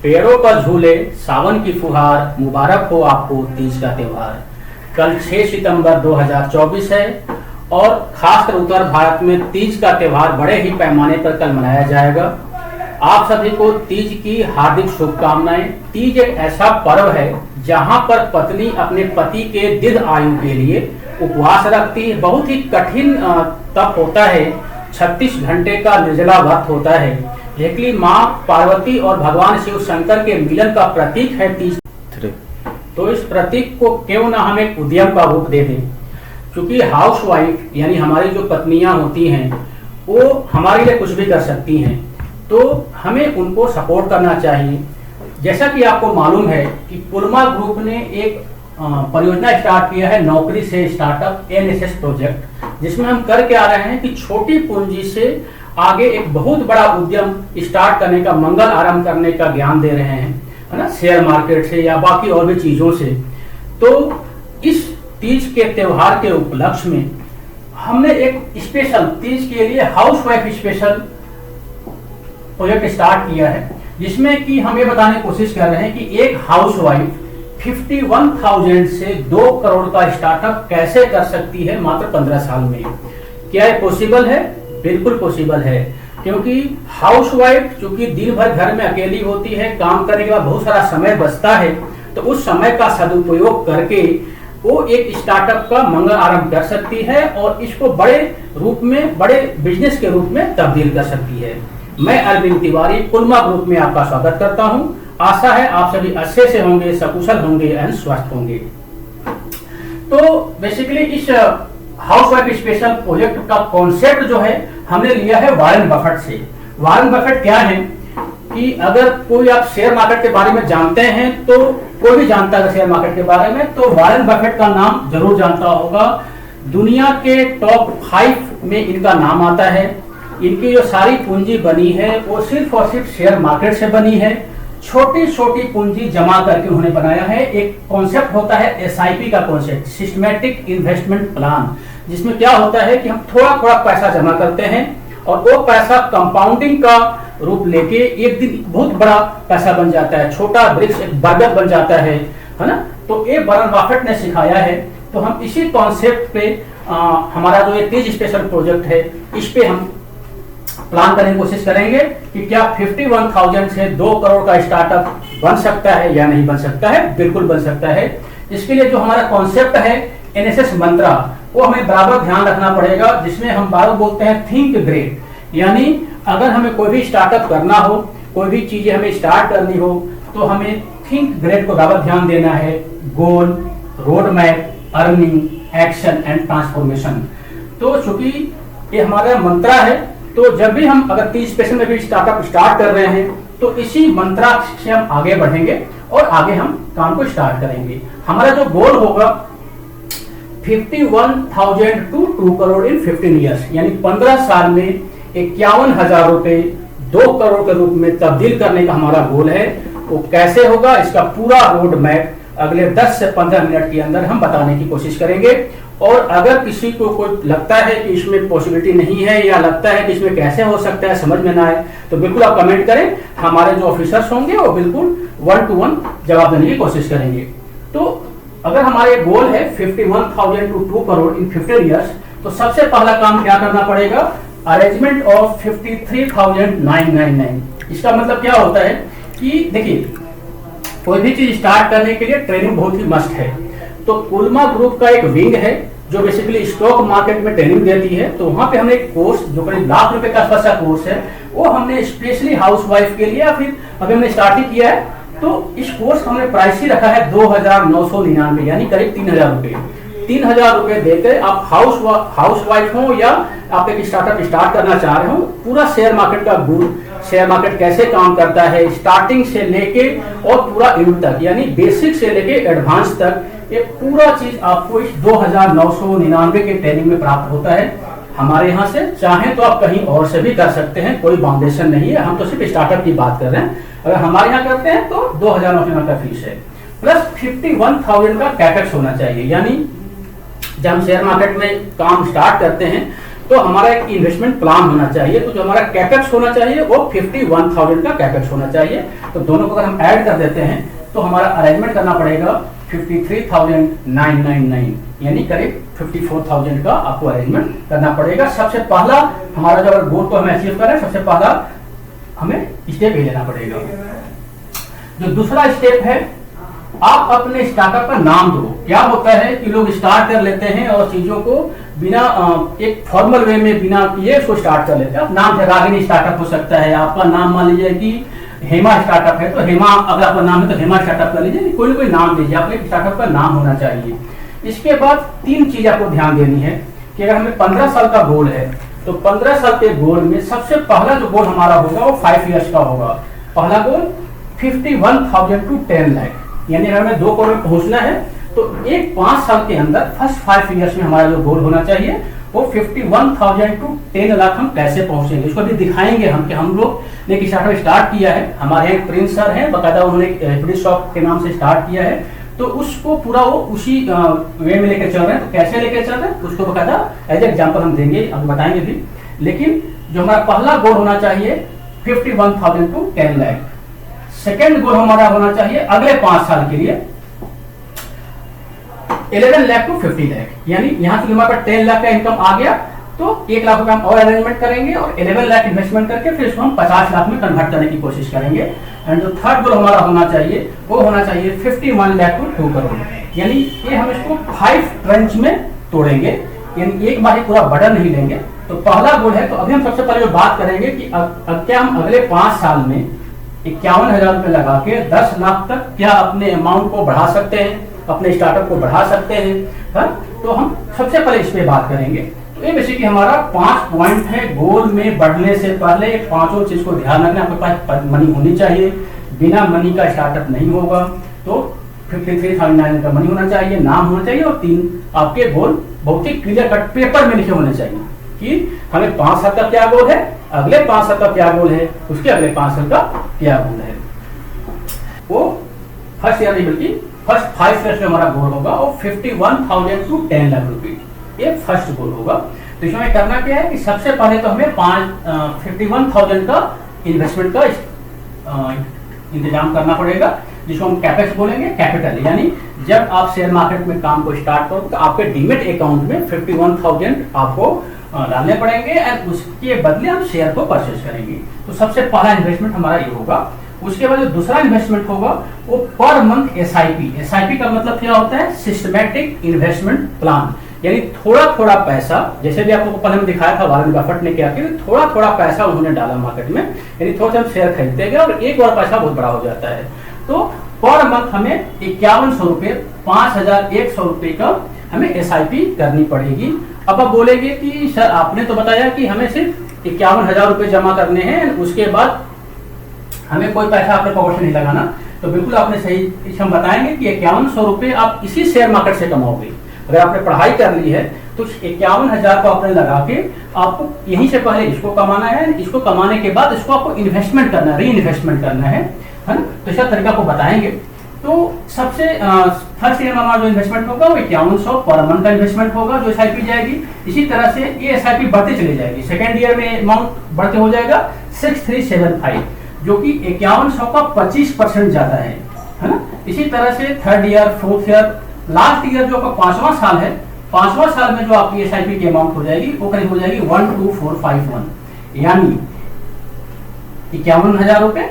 पेड़ों पर झूले सावन की फुहार, मुबारक हो आपको तीज का त्योहार। कल 6 सितंबर 2024 है और खासकर उत्तर भारत में तीज का त्योहार बड़े ही पैमाने पर कल मनाया जाएगा। आप सभी को तीज की हार्दिक शुभकामनाएं। तीज एक ऐसा पर्व है जहां पर पत्नी अपने पति के दीर्घ आयु के लिए उपवास रखती है। बहुत ही कठिन तप होता है, 36 घंटे का निर्जला व्रत होता है। इसलिए माँ पार्वती और भगवान शिव शंकर के मिलन का प्रतीक है तीज। तो इस प्रतीक को क्यों ना हम एक उद्यम का रूप दे दें, क्योंकि हाउस वाइफ यानी हमारी जो पत्नियां होती हैं वो हमारे लिए कुछ भी कर सकती हैं, तो हमें उनको सपोर्ट करना चाहिए। जैसा कि आपको मालूम है कि पुलमा ग्रुप ने एक परियोजना स्टार्ट किया है, नौकरी से स्टार्टअप NSS प्रोजेक्ट, जिसमें हम करके आ रहे हैं कि छोटी पूंजी से आगे एक बहुत बड़ा उद्यम स्टार्ट करने का, मंगल आरंभ करने का ज्ञान दे रहे हैं, है ना, शेयर मार्केट से या बाकी और भी चीजों से। तो इस तीज के त्योहार के उपलक्ष्य में हमने एक स्पेशल तीज के लिए house wife special project start किया है, जिसमें कि हम ये बताने की कोशिश कर रहे हैं कि एक हाउस वाइफ 51,000 से 2 करोड़ का स्टार्टअप कैसे कर सकती है मात्र 15 साल में। क्या ये पॉसिबल है? बिल्कुल पॉसिबल है, क्योंकि हाउस वाइफ चूंकि दिन भर घर में अकेली होती है, काम करने के बाद बहुत सारा समय बचता है, तो उस समय का सदुपयोग करके वो एक स्टार्टअप का मंगल आरंभ कर सकती है और इसको बड़े रूप में, बड़े बिजनेस के रूप में तब्दील कर सकती है। मैं अरविंद तिवारी पुलमा ग्रुप में आपका स्वागत करता हूं। आशा है आप सभी अच्छे से होंगे, सकुशल होंगे एंड स्वस्थ होंगे। तो बेसिकली इस हाउस वाइफ स्पेशल प्रोजेक्ट का कॉन्सेप्ट जो है हमने लिया है वॉरेन बफेट से। वॉरेन बफेट क्या है कि अगर कोई आप शेयर मार्केट के बारे में जानते हैं, तो कोई भी जानता है शेयर मार्केट के बारे में, तो वॉरेन बफेट का नाम जरूर जानता होगा। दुनिया के टॉप 5 में इनका नाम आता है। इनकी जो सारी पूंजी बनी है वो सिर्फ और सिर्फ शेयर मार्केट से बनी है। छोटी छोटी पूंजी जमा करके उन्होंने बनाया है। एक कॉन्सेप्ट होता है SIP का कॉन्सेप्ट, सिस्टमैटिक इन्वेस्टमेंट प्लान, जिसमें क्या होता है कि हम थोड़ा थोड़ा पैसा जमा करते हैं और वो पैसा कंपाउंडिंग का रूप लेके एक दिन बहुत बड़ा पैसा बन जाता है। छोटा वृक्ष एक बरगद बन जाता है ना। तो ये वॉरेन बफेट ने सिखाया है। तो हम इसी कॉन्सेप्ट पे हमारा जो ये तीज स्पेशल प्रोजेक्ट है, इस पे हम प्लान करने की कोशिश करेंगे कि क्या 51,000 से 2 करोड़ का स्टार्टअप बन सकता है या नहीं बन सकता है। बिल्कुल बन सकता है। इसके लिए जो हमारा कॉन्सेप्ट है NSS मंत्रा, वो हमें बराबर ध्यान रखना पड़ेगा, जिसमें हम बार बोलते हैं थिंक ग्रेट। यानी अगर हमें कोई भी स्टार्टअप करना हो, कोई भी चीजें हमें स्टार्ट करनी हो, तो हमें थिंक ग्रेट को बराबर ध्यान देना है। Goal, road map, earning, action and transformation. तो चूंकि ये हमारा मंत्रा है, तो जब भी हम अगर तीज स्पेशल में भी स्टार्टअप स्टार्ट कर रहे हैं, तो इसी मंत्रा से हम आगे बढ़ेंगे और आगे हम काम को स्टार्ट करेंगे। हमारा जो गोल होगा 51,000 to 2 करोड़ इन 15 ईयर्स, यानी 15 साल में 51,000 रुपए 2 करोड़ के रूप में तब्दील करने का हमारा गोल है। वो कैसे होगा, इसका पूरा रोड मैप अगले 10 से 15 मिनट के अंदर हम बताने की कोशिश करेंगे। और अगर किसी को कोई लगता है कि इसमें पॉसिबिलिटी नहीं है या लगता है कि इसमें कैसे हो सकता है, समझ में ना आए, तो बिल्कुल आप कमेंट करें। हमारे जो ऑफिसर्स होंगे वो बिल्कुल 1 to 1 जवाब देने की कोशिश करेंगे। तो अगर हमारे गोल है 51,000 to 2 करोड़ इन 15 ईयर्स, तो सबसे पहला काम क्या करना पड़ेगा, अरेंजमेंट ऑफ 53,999। इसका मतलब क्या होता है कि देखिए, कोई भी चीज स्टार्ट करने के लिए ट्रेनिंग बहुत ही मस्ट है। तो पुलमा ग्रुप का एक विंग है जो बेसिकली स्टॉक मार्केट में ट्रेनिंग देती है। तो वहां पे हमने एक कोर्स जो करीब लाख रुपए का आसपास का कोर्स है, वो हमने स्पेशली हाउस वाइफ के लिए फिर अभी हमने स्टार्ट ही किया है। तो इस कोर्स का हमने प्राइस ही रखा है 2,999, यानी करीब 3,000 रुपए। 3,000 रुपए देकर आप हाउस वाइफ हो या आप एक स्टार्टअप स्टार्ट करना चाह रहे हो, पूरा शेयर मार्केट का गुण, शेयर मार्केट कैसे काम करता है स्टार्टिंग से लेके और पूरा एंड तक, यानी बेसिक से लेके एडवांस तक, ये पूरा चीज आपको इस 2,999 के ट्रेनिंग में प्राप्त होता है हमारे यहाँ से। चाहे तो आप कहीं और से भी कर सकते हैं, कोई बाउंडेशन नहीं है। हम तो सिर्फ स्टार्टअप की बात कर रहे हैं। अगर हमारे यहाँ करते हैं तो 2,999 का फीस है, प्लस 51,000 का कैपेक्स होना चाहिए। यानी जब हम शेयर मार्केट में काम स्टार्ट करते हैं तो हमारा एक इन्वेस्टमेंट प्लान होना चाहिए। तो जो हमारा कैपेक्स होना चाहिए वो 51,000 का कैपेक्स होना चाहिए। तो दोनों को अगर हम ऐड कर देते हैं तो हमारा अरेंजमेंट करना पड़ेगा 53,999, यानी करीब 54,000 का आपको अरेंजमेंट करना पड़ेगा। सबसे पहला हमारा जो अगर गोल को हमें अचीव करें, सबसे पहला हमें स्टेप ये लेना पड़ेगा। जो दूसरा स्टेप है, आप अपने स्टार्टअप का नाम दो। क्या होता है कि लोग स्टार्ट कर लेते हैं और चीजों को बिना एक फॉर्मल वे में बिना किए उसको स्टार्ट कर लेते हैं। आप नाम रागिनी स्टार्टअप हो सकता है, आपका नाम मान लीजिए कि हेमा स्टार्टअप है तो हेमा, अगर आपका नाम है तो हेमा स्टार्टअप कर लीजिए, कोई ना कोई नाम दीजिए, आपके स्टार्टअप का नाम होना चाहिए। इसके बाद 3 चीज आपको ध्यान देनी है कि अगर हमें 15 साल का गोल है तो 15 साल के गोल में सबसे पहला जो गोल हमारा होगा वो 5 इयर्स का होगा। पहला गोल 51,000 टू 10 लाख, यानी अगर हमें 2 करोड़ में पहुंचना है तो एक 5 साल के अंदर फर्स्ट 5 इयर्स में हमारा जो गोल होना चाहिए वो 51,000 टू 10 लाख हम कैसे पहुंचेंगे, इसको भी दिखाएंगे हम कि हम लोग ने स्टार्टअप स्टार्ट किया है। हमारे यहाँ प्रिंस सर हैं, बकायदा उन्होंने प्रिंस शॉप के नाम से स्टार्ट किया है, तो उसको पूरा वो उसी वे में लेकर चल रहे हैं। तो कैसे लेकर चल रहे हैं उसको बकायदा एज एग्जाम्पल हम देंगे, हम बताएंगे भी। लेकिन जो हमारा पहला गोल होना चाहिए 51,000 टू 10 लाख। सेकेंड गोल हमारा होना चाहिए अगले 5 साल के लिए 11 लाख टू 50 लाख, यानी यहाँ से हमारे पास 10 लाख का इनकम आ गया तो 1 लाख रुपए हम और अरेंजमेंट करेंगे और 11 लाख इन्वेस्टमेंट करके फिर इसको हम 50 लाख में कन्वर्ट करने की कोशिश करेंगे। एंड जो थर्ड गोल हमारा होना चाहिए वो होना चाहिए 51 लाख टू 2 करोड़, यानी ये हम इसको 5 ट्रेंच में तोड़ेंगे, यानी एक बार ही पूरा बटन नहीं लेंगे। तो पहला गोल है, तो अभी हम सबसे पहले जो बात करेंगे कि क्या हम अगले 5 साल में 51,000 रुपए लगा के 10 लाख तक क्या अपने अमाउंट को बढ़ा सकते हैं, अपने स्टार्टअप को बढ़ा सकते हैं। तो हम सबसे पहले इस पे बात करेंगे। तो ये बेसिकली हमारा 5 पॉइंट है। गोल में बढ़ने से पहले 5 चीज को ध्यान रखना, आपके पास मनी होनी चाहिए, बिना मनी का स्टार्टअप नहीं होगा। तो 53,999 का मनी होना चाहिए, नाम होना चाहिए और 3 आपके गोल बहुत ही क्लियर कट पेपर में लिखे होने चाहिए कि हमें 5 साल का क्या गोल है, अगले 5 साल का क्या गोल है, उसके अगले 5 साल का क्या गोल है। वो फर्स्ट ईयर नहीं बल्कि फर्स्ट 5 ईयर्स में हमारा गोल होगा और 51,000 टू 10 लाख रुपए, ये फर्स्ट गोल होगा। तो इसमें करना क्या है कि सबसे पहले तो हमें 51,000 का इन्वेस्टमेंट का इंतजाम करना पड़ेगा, जिसको हम कैपेक्स बोलेंगे, कैपिटल। यानी जब आप शेयर मार्केट में काम को स्टार्ट करो तो आपके डीमेट अकाउंट में 51,000 आपको डालने पड़ेंगे एंड उसके बदले हम शेयर को परचेज करेंगे। तो सबसे पहला इन्वेस्टमेंट हमारा ये होगा। उसके बाद जो दूसरा इन्वेस्टमेंट होगा वो पर मंथ एसआईपी। एसआईपी का मतलब क्या होता है, सिस्टमैटिक इन्वेस्टमेंट प्लान, यानी थोड़ा थोड़ा पैसा, जैसे भी आपको पहले में दिखाया था वॉरेन बफेट ने क्या किया, थोड़ा थोड़ा पैसा उन्होंने डाला मार्केट में, यानी थोड़ा सा शेयर खरीदते गए और एक बार पैसा बहुत बड़ा हो जाता है। तो पर मंथ हमें 5100 रुपए, 5,100 रुपए का हमें एसआईपी करनी पड़ेगी। अब आप बोलेंगे कि सर आपने तो बताया कि हमें सिर्फ 51,000 रुपए जमा करने हैं, उसके बाद हमें कोई पैसा अपने पॉकेट से नहीं लगाना। तो बिल्कुल आपने सही, हम बताएंगे कि 5100 रुपए आप इसी शेयर मार्केट से कमाओगे। अगर आपने पढ़ाई कर ली है तो 51,000 को आपने लगा के आपको यहीं से पहले इसको कमाना है, इसको कमाने के बाद इसको आपको इन्वेस्टमेंट करना है, री इन्वेस्टमेंट करना है ना। तो इसका तरीका को बताएंगे। तो सबसे फर्स्ट ईयर में हमारा जो इन्वेस्टमेंट होगा वो 5100 पर मंथ का इन्वेस्टमेंट होगा जो एसआईपी जाएगी। इसी तरह से ये एसआईपी बढ़ते चली जाएगी। सेकेंड ईयर में अमाउंट बढ़ते हो जाएगा 6375, जो कि 5100 का 25% ज्यादा है ना। इसी तरह से third year, fourth year, last year जो आपका 5वां साल है, 5वां साल में जो आपकी एसआईपी की अमाउंट हो जाएगी वो करीब हो जाएगी 12451, यानी 51,000 रुपए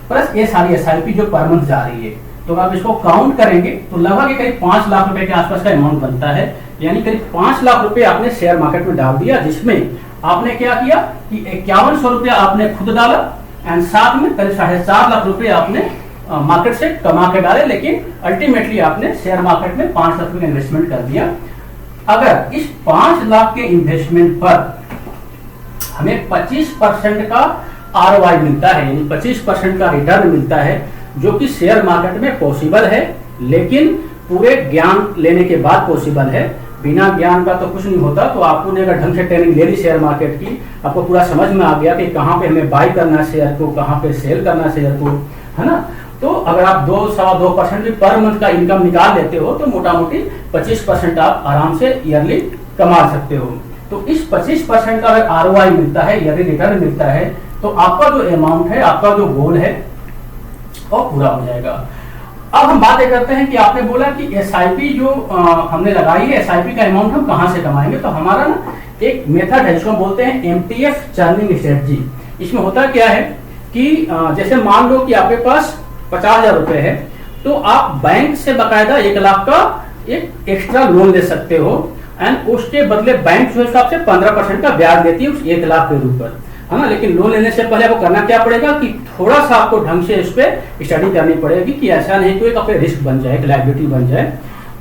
प्लस ये सारी एसआईपी जो पर मंथ जा रही है। तो आप इसको काउंट करेंगे तो लगभग करीब 5 लाख रुपए के आसपास का अमाउंट बनता है। यानी करीब 5 लाख रुपए आपने शेयर मार्केट में डाल दिया, जिसमें आपने क्या किया कि 5100 रुपया आपने खुद डाला एंड साथ में करीब 4.5 लाख रुपए आपने मार्केट से कमा के डाले, लेकिन अल्टीमेटली आपने शेयर मार्केट में 5 लाख रुपए इन्वेस्टमेंट कर दिया। अगर इस 5 लाख के इन्वेस्टमेंट पर हमें 25% का आरओआई मिलता है, यानी 25% का रिटर्न मिलता है, जो कि शेयर मार्केट में पॉसिबल है, लेकिन पूरे ज्ञान लेने के बाद पॉसिबल है। बिना ज्ञान का तो कुछ नहीं होता। तो आपने अगर ढंग से ट्रेनिंग ले ली शेयर मार्केट की, आपको पूरा समझ में आ गया कि कहाँ पे हमें बाय करना है शेयर को, कहाँ पे सेल करना है शेयर को, है ना। तो अगर आप 2-2.25% भी पर मंथ का इनकम निकाल लेते हो तो मोटा मोटी 25% आप आराम से ईयरली कमा सकते हो। तो इस 25% का अगर ROI मिलता है यदि रिटर्न मिलता है तो आपका जो अमाउंट है, आपका जो गोल है वो पूरा हो जाएगा। अब हम बात करते हैं कि आपने बोला कि SIP जो हमने लगाई है, SIP का अमाउंट हम कहां से कमाएंगे। तो हमारा ना एक मेथड है जिसको हम बोलते हैं MTF चर्निंग स्ट्रेटजी। इसमें होता क्या है कि जैसे मान लो कि आपके पास 50,000 रुपए है, तो आप बैंक से बकायदा 1 लाख का एक एक्स्ट्रा लोन ले सकते हो एंड उसके बदले बैंक जो हिसाब से 15% का ब्याज देती है उस 1 लाख के ऊपर, है ना। लेकिन लोन लेने से पहले आपको करना क्या पड़ेगा कि थोड़ा सा आपको ढंग से इस पे स्टडी करनी पड़ेगी कि ऐसा नहीं कोई आपके रिस्क बन जाए, लायबिलिटी बन जाए।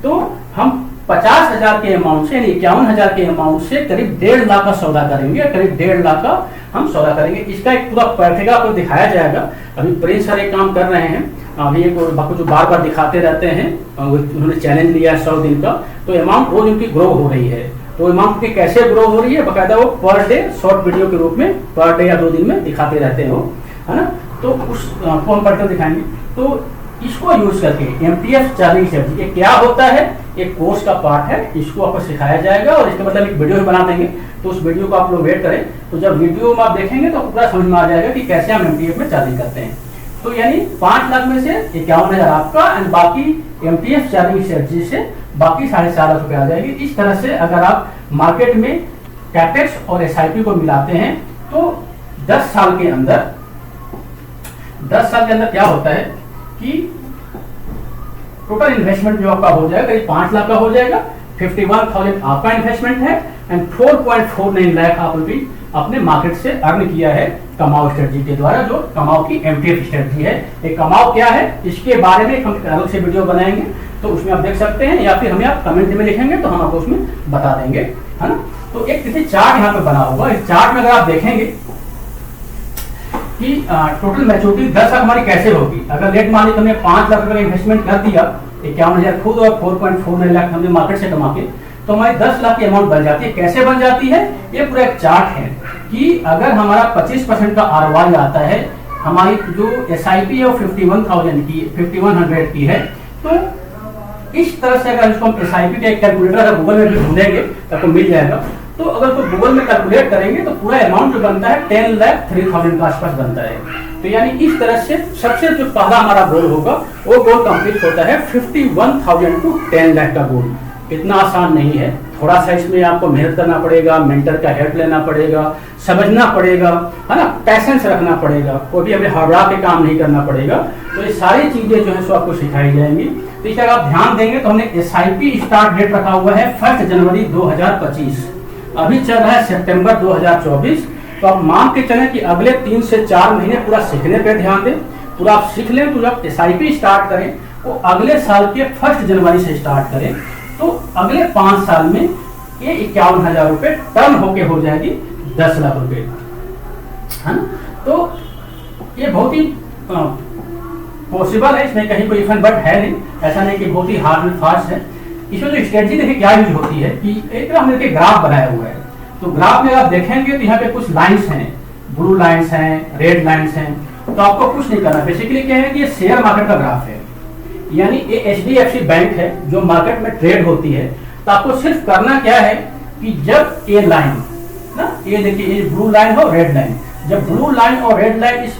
तो हम 50,000 के अमाउंट से, यानी 51,000 के अमाउंट से करीब 1.5 लाख का सौदा करेंगे, करीब 1.5 लाख का हम सौदा करेंगे। इसका एक पूरा पैकेज आपको दिखाया जाएगा। अभी प्रिंस सर एक काम कर रहे हैं, अभी एक आपको जो बार बार दिखाते रहते हैं, उन्होंने चैलेंज लिया है 100 दिन का, तो अमाउंट रोज उनकी ग्रो हो रही है। तो अमाउंट की कैसे ग्रो हो रही है बकायदा वो पर डे शॉर्ट वीडियो के रूप में पर डे या 2 दिन में दिखाते रहते हो, है ना। तो उसको हम पढ़कर दिखाएंगे। तो इसको यूज करके MTF चर्निंग स्ट्रेटजी, ये क्या होता है, एक कोर्स का पार्ट है, इसको आपको सिखाया जाएगा और इसके मतलब एक वीडियो भी बना देंगे। तो उस वीडियो को आप लोग वेट करें, तो जब वीडियो में आप देखेंगे तो पूरा समझ में आ जाएगा कि कैसे हम MTF में चर्निंग करते हैं। तो यानी 5 लाख में से 51,000 आपका एंड बाकी MTF चर्निंग स्ट्रेटजी से बाकी 4.5 लाख रुपए आ जाएगी। इस तरह से अगर आप मार्केट में कैपेक्स और SIP को मिलाते हैं तो 10 साल के अंदर क्या होता है कि टोटल इन्वेस्टमेंट जो आपका हो जाएगा करीब 5 लाख का हो जाएगा। 51,000 आपका इन्वेस्टमेंट है एंड 4.49 लाख आपने अपने मार्केट से अर्न किया है कमाओ स्ट्रेटजी के द्वारा, जो कमाओ की MTF स्ट्रेटजी है। एक कमाओ क्या है इसके बारे में हम अलग से वीडियो बनाएंगे, तो उसमें आप देख सकते हैं, या फिर हमें आप कमेंट में लिखेंगे तो हम आपको उसमें बता देंगे, है ना। तो एक किसी चार्ट यहाँ पे बना हुआ, इस चार्ट में अगर आप देखेंगे कि टोटल मैच्योरिटी 10 लाख हमारी कैसे होगी। अगर लेट मान ली हमने 5 लाख रुपए इन्वेस्टमेंट कर दिया, 51,000 खुद और 4.49 लाख हमने मार्केट से कमा के, तो हमारी 10 लाख की अमाउंट बन जाती है। कैसे बन जाती है, ये पूरा एक चार्ट है कि अगर हमारा 25% का ROI आता है, हमारी जो SIP है वो 51,100 की है, तो इस तरह से अगर इसको हम SIP का एक कैलकुलेटर अगर गूगल में भी ढूंढेंगे तो आपको मिल जाएगा। तो अगर तो गूगल में कैलकुलेट करेंगे तो पूरा अमाउंट जो बनता है 10,03,000 के आसपास बनता है। तो यानी इस तरह से सबसे जो पहला हमारा गोल होगा वो गोल कंप्लीट होता है 51,000 टू 10 लाख का गोल। इतना आसान नहीं है, थोड़ा सा इसमें आपको मेहनत करना पड़ेगा, मेंटर का हेल्प लेना पड़ेगा, समझना पड़ेगा, है ना, पैसेंस रखना पड़ेगा, कोई भी हमें हड़बड़ा के काम नहीं करना पड़ेगा। तो ये सारी चीजें जो है सो आपको सिखाई जाएंगी। तो इस अगर आप ध्यान देंगे तो हमने SIP स्टार्ट डेट रखा हुआ है 1 जनवरी 2025, अभी चल रहा है सितंबर 2024। तो आप मान के चलें कि अगले 3 से 4 महीने पूरा सीखने पे ध्यान दें, पूरा आप सीख लें। तो जब SIP स्टार्ट करें वो अगले साल के 1 जनवरी से स्टार्ट करें, तो अगले 5 साल में ये 51,000 रुपए टर्न होके हो जाएगी 10 लाख रुपए, है ना। तो ये बहुत ही पॉसिबल है, इसमें कहीं कोई इफन बट है नहीं, ऐसा नहीं कि बहुत ही हार्ड एंड फास्ट है। इसमें जो स्ट्रेटजी देखिए क्या यूज होती है कि एक तरह हमने ग्राफ बनाया हुआ है। तो ग्राफ में आप देखेंगे तो यहाँ पे कुछ लाइंस हैं, ब्लू लाइंस हैं, रेड लाइंस हैं। तो आपको कुछ नहीं करना, बेसिकली क्या है कि ये शेयर मार्केट का ग्राफ है, यानी ये HDFC बैंक है जो मार्केट में ट्रेड होती है। तो आपको सिर्फ करना क्या है कि जब ये लाइन ना, ये देखिए ये ब्लू लाइन हो रेड लाइन, जब ब्लू लाइन और रेड लाइन इस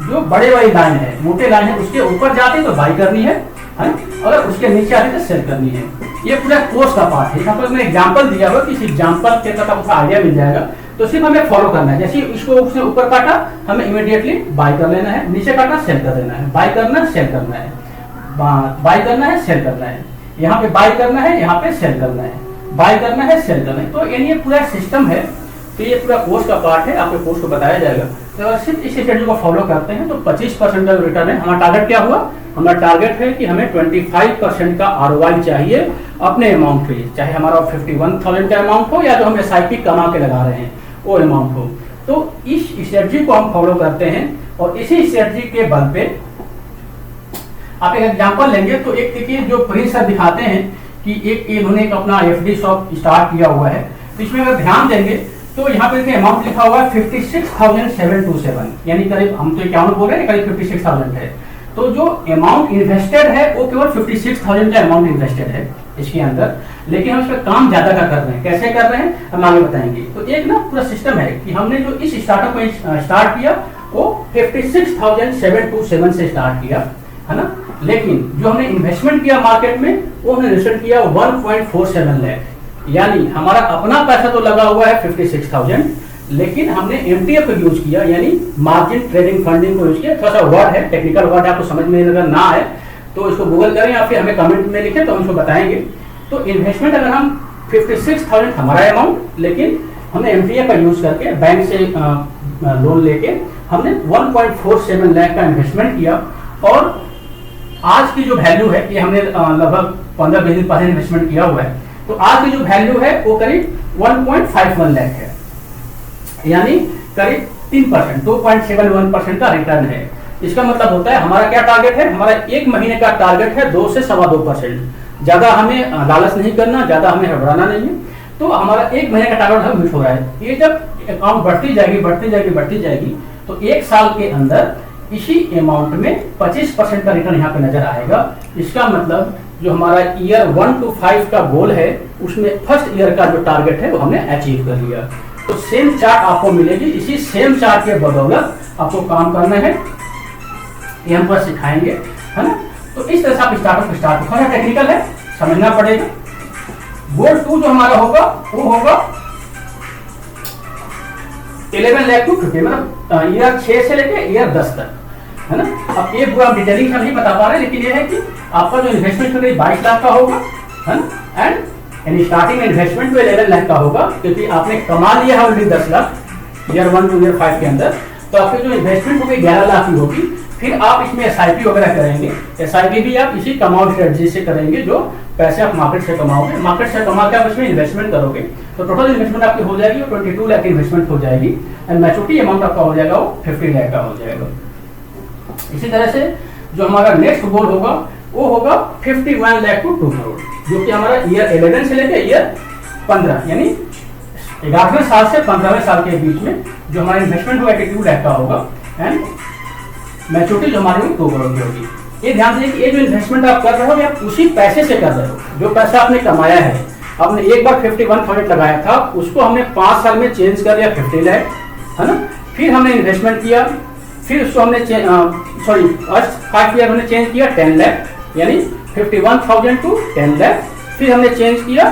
जो बड़े वाली लाइन है, मोटे लाइन है, उसके ऊपर जाती है तो बाई करनी है, अगर उसके नीचे आती है तो सेल करनी है। ये पूरा कोर्स का पार्ट है। यहाँ पर मैंने एग्जाम्पल दिया हुआ, इस एग्जाम्पल के तहत आपको आइडिया मिल जाएगा। तो सिर्फ हमें फॉलो करना है, जैसे इसको उसने ऊपर काटा हमें इमीडिएटली बाई कर लेना है, नीचे काटा सेल कर देना है, बाई करना है सेल करना है, बाई करना है सेल करना है, यहाँ पे बाई करना है, यहाँ पे सेल करना है, बाई करना है सेल करना है। तो ये पूरा सिस्टम है। तो ये पूरा कोर्स का पार्ट है, आपके कोर्स को बताया जाएगा। तो अगर सिर्फ इस स्ट्रेटजी को फॉलो करते हैं तो 25% का रिटर्न है। हमारा टारगेट क्या हुआ, हमारा टारगेट है कि हमें 25% का ROI चाहिए अपने अमाउंट पे, चाहे हमारा 51,000 का अमाउंट हो या जो हम SIP कमा के लगा रहे हैं वो अमाउंट हो। तो इस स्ट्रेटजी को हम फॉलो करते हैं और इसी स्ट्रेटजी के बल पे आप एक एग्जाम्पल लेंगे। तो एक देखिए जो प्रिंस सर दिखाते हैं कि एक इन्होंने एक अपना FD शॉप स्टार्ट किया हुआ है। तो इसमें अगर ध्यान देंगे तो यहाँ पे अमाउंट लिखा हुआ है 56,727, यानी करीब हम तो 51 बोल रहे हैं, करीब 56,000 है। तो जो अमाउंट इन्वेस्टेड है वो केवल 56,000 का अमाउंट इन्वेस्टेड है इसके अंदर, लेकिन हम इसमें काम ज्यादा का कर रहे हैं। कैसे कर रहे हैं हम आगे बताएंगे। तो एक ना पूरा सिस्टम है कि हमने जो इस स्टार्टअप को स्टार्ट किया वो 56,727 से स्टार्ट किया, है ना, लेकिन जो हमने इन्वेस्टमेंट किया मार्केट में वो हमने इन्वेस्टमेंट किया 1.47 लाख, यानी हमारा अपना पैसा तो लगा हुआ है 56,000, लेकिन हमने एमटीएफ को यूज किया, यानी मार्जिन ट्रेडिंग फंडिंग को यूज किया। थोड़ा सा वर्ड है, टेक्निकल वर्ड है, आपको समझ में अगर ना आए तो इसको गूगल करें या फिर हमें कमेंट में लिखें तो हम इसको बताएंगे। तो इन्वेस्टमेंट अगर हम 56,000 हमारा अमाउंट, लेकिन हमने एमटीएफ का यूज करके बैंक से लोन लेके हमने 1.47 लाख का इन्वेस्टमेंट किया, और आज की जो वैल्यू है ये हमने लगभग 15-20 दिन पहले इन्वेस्टमेंट किया हुआ है, तो आज की जो वैल्यू है वो करीब 1.51 लाख है, यानी करीब 3%, 2.71% का रिटर्न है। इसका मतलब होता है हमारा क्या टारगेट है, हमारा एक महीने का टारगेट है 2 से 2.25%। ज्यादा हमें लालच नहीं करना, ज्यादा हमें घबराना नहीं है। तो हमारा एक महीने का टारगेट हम मिस हो रहा है। ये जब अकाउंट बढ़ती जाएगी तो एक साल के अंदर इसी अमाउंट में 25% का रिटर्न यहाँ पे नजर आएगा। इसका मतलब जो हमारा ईयर 1 to 5 का गोल है उसमें फर्स्ट ईयर का जो टारगेट है वो हमने अचीव कर लिया। तो सेम चार्ट आपको मिलेगी, इसी सेम चार्ट के बदौलत आपको काम करना है, ये हम बस सिखाएंगे, है ना। तो इस तरह से आप स्टार्टअप स्टार्ट, थोड़ा टेक्निकल है, समझना पड़ेगा। गोल 2 जो हमारा होगा वो होगा 11 लाख टू 50, मतलब ईयर 6 से लेके ईयर 10 तक, है ना। अब ये पूरा डिटेलिंग से नहीं बता पा रहे, लेकिन ये है कि आपका जो इन्वेस्टमेंट 22 लाख का होगा, है ना, एंड स्टार्टिंग इन्वेस्टमेंट तो 11 लाख का होगा, क्योंकि आपने कमा लिया है already 10 lakh year 1 to year 5 के अंदर। तो आपकी जो इन्वेस्टमेंट होगी 11 लाख की होगी। फिर आप इसमें एसआईपी वगैरह करेंगे, एसआईपी भी आप इसी कमाओ स्ट्रेटजी से करेंगे, जो पैसे आप मार्केट से कमाओगे, मार्केट से कमा के आप इसमें इन्वेस्टमेंट करोगे, तो टोटल इन्वेस्टमेंट आपकी हो जाएगी 22 लाख इन्वेस्टमेंट हो जाएगी, एंड मैच्योरिटी अमाउंट आपका हो जाएगा वो 50 लाख का हो जाएगा। इसी तरह से जो हमारा नेक्स्ट गोल होगा वो होगा 51 लाख टू 2 करोड़, जो कि हमारा ईयर 11 से लेकर ईयर 15, यानी 11वें साल से 15वें साल के बीच में जो हमारा इन्वेस्टमेंट होगा 82 लाख का होगा, एंड मैच्योरिटी जो हमारी 2 करोड़ की होगी। ये ध्यान दीजिए कि ये जो इन्वेस्टमेंट आप कर रहे हो आप उसी पैसे से कर रहे हो, जो पैसा आपने कमाया है। आपने एक बार 51,000 लगाया था, उसको हमने 5 साल में चेंज कर लिया 50 लाख, है ना। फिर हमने इन्वेस्टमेंट किया, फिर उसको हमने 5 ईयर हमने चेंज किया 10 लाख, यानी 51,000 टू 10 लाख। फिर हमने चेंज किया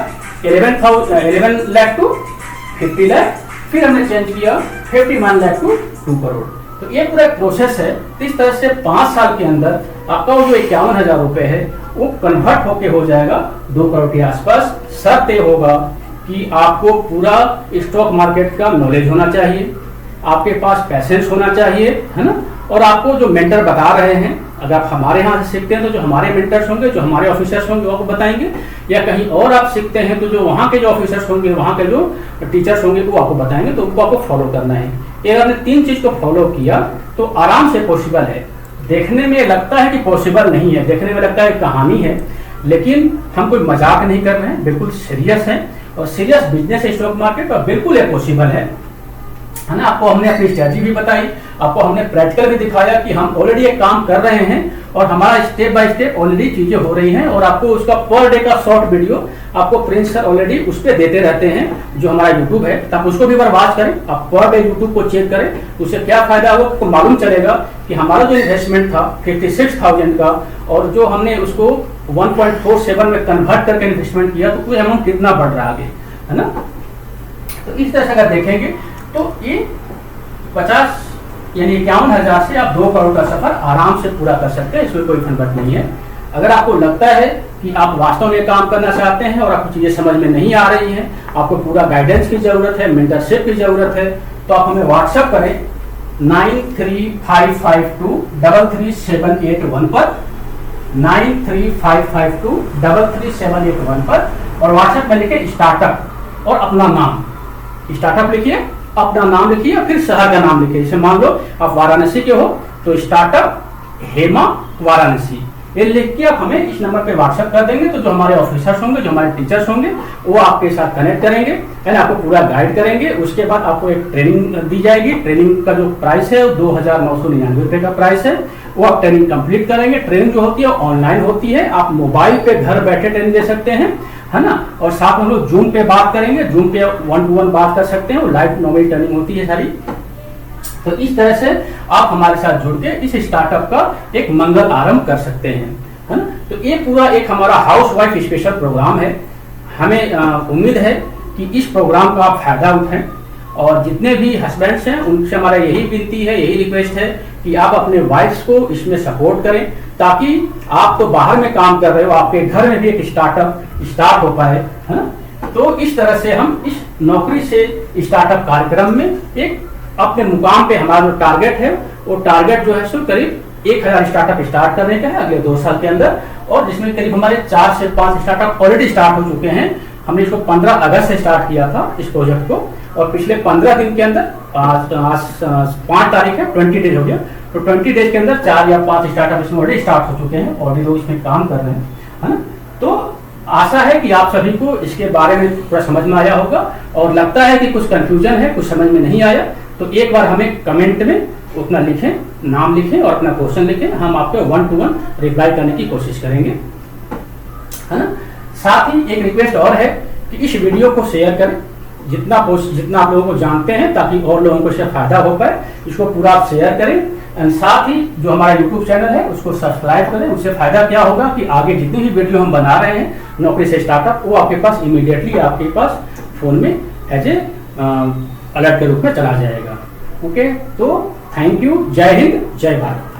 11 लाख टू 50 लाख, फिर हमने चेंज किया 51 लाख टू 2 करोड़। तो ये पूरा प्रोसेस है। इस तरह से 5 साल के अंदर आपका वो जो 51,000 रुपए है वो कन्वर्ट होके हो जाएगा 2 करोड़ के आसपास। शर्त ये होगा कि आपको पूरा स्टॉक मार्केट का नॉलेज होना चाहिए, आपके पास पैसेंस होना चाहिए, है ना, और आपको जो मेंटर बता रहे हैं, अगर आप हमारे यहाँ से सीखते हैं तो जो हमारे मेंटर्स होंगे, जो हमारे ऑफिसर्स होंगे वो आपको बताएंगे, या कहीं और आप सीखते हैं तो जो वहाँ के जो ऑफिसर्स होंगे, वहाँ के जो टीचर्स होंगे वो आपको बताएंगे, तो उनको आपको फॉलो करना है। अगर आपने 3 चीज को फॉलो किया तो आराम से पॉसिबल है। देखने में लगता है कि पॉसिबल नहीं है, देखने में लगता है कहानी है, लेकिन हम कोई मजाक नहीं कर रहे हैं, बिल्कुल सीरियस है, और सीरियस बिजनेस स्टॉक मार्केट और बिल्कुल ये पॉसिबल है ना। आपको हमने अपनी स्ट्रेटजी भी बताई, आपको हमने प्रैक्टिकल भी दिखाया कि हम ऑलरेडी एक काम कर रहे हैं और हमारा स्टेप बाय स्टेप ऑलरेडी चीजें हो रही हैं, और आपको उसका पर डे का शॉर्ट वीडियो आपको प्रिंस सर ऑलरेडी उस पर देते रहते हैं, जो हमारा यूट्यूब है, तो आप उसको भी बार वॉच करें, आप पर डे यूट्यूब को चेक करें, उससे क्या फायदा होगा आपको मालूम चलेगा कि हमारा जो इन्वेस्टमेंट था 56,000 का, और जो हमने उसको 1.47 में कन्वर्ट करके इन्वेस्टमेंट किया, तो कोई अमाउंट कितना बढ़ रहा आगे, है ना। तो इस तरह से अगर देखेंगे तो ये 50 यानी 51,000 से आप 2 करोड़ का सफर आराम से पूरा कर सकते हैं, इसमें कोई झंझट नहीं है। अगर आपको लगता है कि आप वास्तव में काम करना चाहते हैं और आपको चीजें समझ में नहीं आ रही हैं, आपको पूरा गाइडेंस की जरूरत है, मेंटरशिप की जरूरत है, तो आप हमें व्हाट्सएप करें 9355233781 पर, 9355233781 पर, और व्हाट्सएप में लिखे स्टार्टअप और अपना नाम, स्टार्टअप लिखिए, अपना नाम लिखिए, फिर शहर का नाम लिखिए। जैसे मान लो आप वाराणसी के हो तो स्टार्टअप हेमा वाराणसी, ये लिख के आप हमें इस नंबर पे व्हाट्सएप कर देंगे, तो जो हमारे ऑफिसर्स होंगे, जो हमारे टीचर्स होंगे, वो आपके साथ कनेक्ट करेंगे एंड आपको पूरा गाइड करेंगे। उसके बाद आपको एक ट्रेनिंग दी जाएगी। ट्रेनिंग का जो प्राइस है वो 2,999 रुपये का प्राइस है। वो आप ट्रेनिंग कंप्लीट करेंगे। ट्रेनिंग जो होती है ऑनलाइन होती है, आप मोबाइल पे घर बैठे ट्रेनिंग दे सकते हैं, है ना। और साथ में हम लोग जूम पे बात करेंगे, जूम पे 1 to 1 बात कर सकते हैं। वो लाइव नॉर्मल ट्रेनिंग होती है सारी। तो इस तरह से आप हमारे साथ जुड़ के इस स्टार्टअप का एक मंगल आरंभ कर सकते हैं, है ना। तो ये पूरा एक हमारा हाउस वाइफ स्पेशल प्रोग्राम है। हमें उम्मीद है कि इस प्रोग्राम का आप फायदा उठाएं, और जितने भी हस्बैंड्स हैं उनसे हमारा यही विनती है, यही रिक्वेस्ट है कि आप अपने वाइफ्स को इसमें सपोर्ट करें, ताकि आप तो बाहर में काम कर रहे हो, आपके घर में भी एक स्टार्टअप स्टार्ट हो पाए, है ना। तो इस तरह से हम इस नौकरी से स्टार्टअप कार्यक्रम में एक अपने मुकाम पे हमारा जो टारगेट है, वो टारगेट जो है सो करीब 1000 स्टार्टअप स्टार्ट करने का है अगले 2 साल के अंदर, और जिसमें करीब हमारे 4 से 5 स्टार्टअप ऑलरेडी स्टार्ट हो चुके हैं। हमने इसको 15 अगस्त से स्टार्ट किया था इस प्रोजेक्ट को, और पिछले 15 दिन के अंदर आज 5 तारीख है, 20 डेज हो गया, तो 20 डेज के अंदर 4 या 5 स्टार्टअप इसमें ऑलरेडी स्टार्ट हो चुके हैं, ऑलरेडी लोग इसमें काम कर रहे हैं, है ना। तो आशा है कि आप सभी को इसके बारे में पूरा समझ में आया होगा, और लगता है कि कुछ कंफ्यूजन है, कुछ समझ में नहीं आया, तो एक बार हमें कमेंट में उतना लिखें, नाम लिखें और अपना क्वेश्चन लिखें, हम आपको 1 to 1 रिप्लाई करने की कोशिश करेंगे, है ना। साथ ही एक रिक्वेस्ट और है कि इस वीडियो को शेयर करें जितना आप लोगों को जानते हैं, ताकि और लोगों को इससे फायदा हो पाए। इसको पूरा आप शेयर करें, एंड साथ ही जो हमारा यूट्यूब चैनल है उसको सब्सक्राइब करें। उससे फायदा क्या होगा कि आगे जितनी भी वीडियो हम बना रहे हैं नौकरी से स्टार्टअप, वो आपके पास इमीडिएटली आपके पास फोन में एज ए अलर्ट के रूप में चला जाएगा। ओके, तो थैंक यू। जय हिंद, जय भारत।